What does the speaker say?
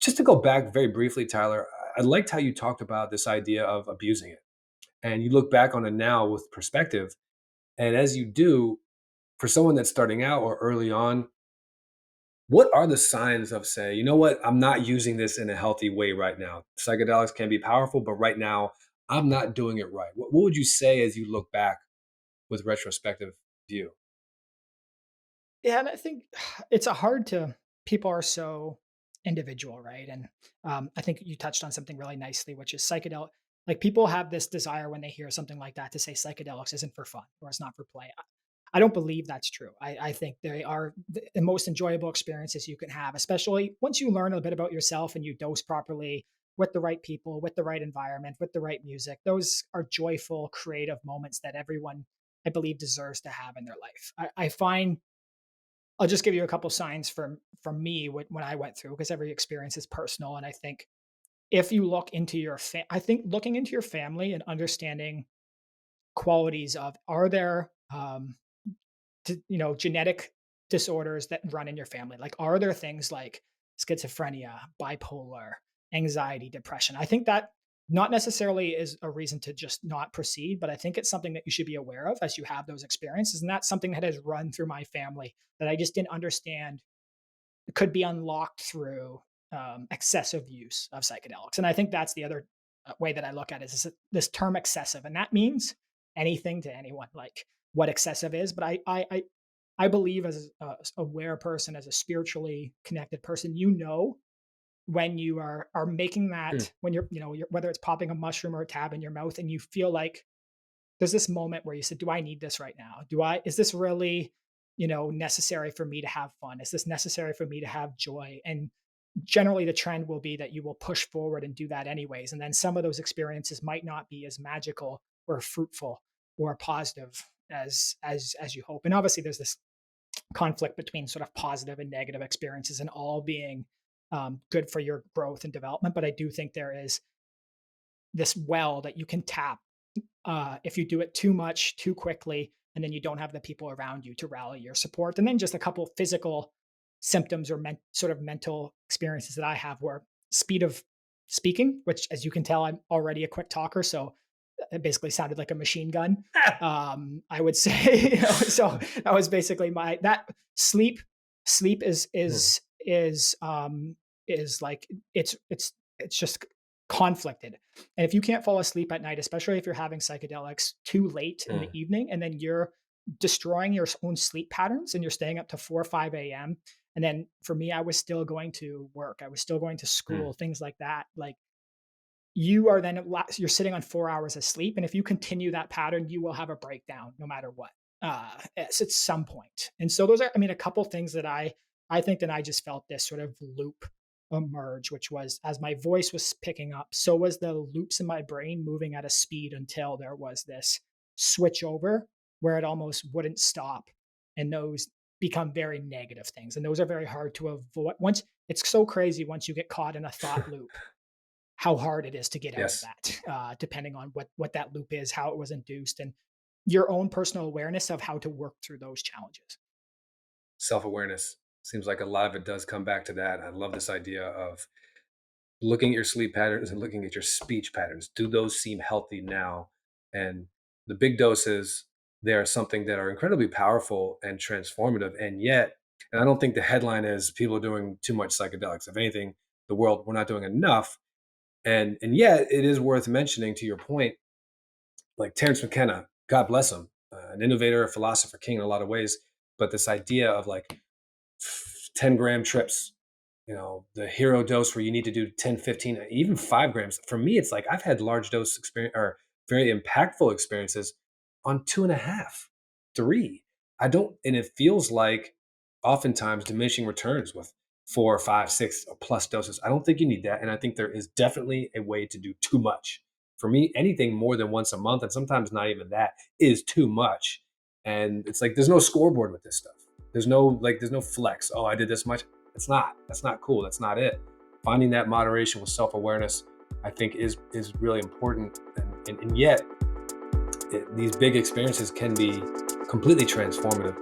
Just to go back very briefly, Tyler, I liked how you talked about this idea of abusing it. And you look back on it now with perspective. And as you do, for someone that's starting out or early on, what are the signs of say, you know what, I'm not using this in a healthy way right now? Psychedelics can be powerful, but right now I'm not doing it right. What would you say as you look back with retrospective view? Yeah, and I think it's a hard to people are so individual, right? And I think you touched on something really nicely, which is psychedelic. Like people have this desire when they hear something like that to say psychedelics isn't for fun or it's not for play. I don't believe that's true. I think they are the most enjoyable experiences you can have, especially once you learn a bit about yourself and you dose properly with the right people, with the right environment, with the right music. Those are joyful, creative moments that everyone, I believe, deserves to have in their life. I find I'll just give you a couple signs from me when I went through because every experience is personal, and I think if you look into I think looking into your family and understanding qualities of are there genetic disorders that run in your family, like are there things like schizophrenia, bipolar, anxiety, depression. I think that not necessarily is a reason to just not proceed, but I think it's something that you should be aware of as you have those experiences, and that's something that has run through my family that I just didn't understand could be unlocked through excessive use of psychedelics. And I think that's the other way that I look at it is this term excessive, and that means anything to anyone, like what excessive is. But I believe as a aware person, as a spiritually connected person, when you are making Hmm. that when whether it's popping a mushroom or a tab in your mouth, and you feel like there's this moment where you said, "Do I need this right now? Do I is this really, necessary for me to have fun? Is this necessary for me to have joy?" And generally the trend will be that you will push forward and do that anyways. And then some of those experiences might not be as magical or fruitful or positive as you hope. And obviously there's this conflict between sort of positive and negative experiences and all being good for your growth and development. But I do think there is this well that you can tap if you do it too much, too quickly, and then you don't have the people around you to rally your support. And then just a couple physical symptoms or sort of mental experiences that I have were speed of speaking, which, as you can tell, I'm already a quick talker. So it basically sounded like a machine gun. I would say, so that was basically that sleep. Sleep Hmm. is like it's just conflicted. And if you can't fall asleep at night, especially if you're having psychedelics too late in the Hmm. evening, and then you're destroying your own sleep patterns and you're staying up to 4 or 5 a.m. And then for me, I was still going to work, I was still going to Hmm. school, things like that. Like you are then you're sitting on 4 hours of sleep. And if you continue that pattern, you will have a breakdown no matter what. At some point. And so those are, I mean, a couple things that I think that I just felt this sort of loop emerge, which was as my voice was picking up, so was the loops in my brain moving at a speed until there was this switch over where it almost wouldn't stop. And those become very negative things. And those are very hard to avoid. Once it's so crazy, once you get caught in a thought loop, how hard it is to get out of Yes. that, depending on what that loop is, how it was induced, and your own personal awareness of how to work through those challenges. Self-awareness seems like a lot of it does come back to that. I love this idea of looking at your sleep patterns and looking at your speech patterns. Do those seem healthy now? And the big doses, they are something that are incredibly powerful and transformative. And yet, and I don't think the headline is people are doing too much psychedelics. If anything, the world, we're not doing enough. And yet it is worth mentioning to your point, like Terence McKenna, God bless him, an innovator, a philosopher king in a lot of ways. But this idea of like 10-gram trips, the hero dose where you need to do 10, 15, even 5 grams. For me, it's like I've had large dose experience or very impactful experiences on 2.5, 3. I don't, and it feels like oftentimes diminishing returns with 4 or 5, 6 or plus doses. I don't think you need that. And I think there is definitely a way to do too much. For me, anything more than once a month, and sometimes not even that, is too much. And it's like there's no scoreboard with this stuff. There's no flex. Oh, I did this much. That's not cool. That's not it. Finding that moderation with self-awareness, I think is really important. And yet these big experiences can be completely transformative.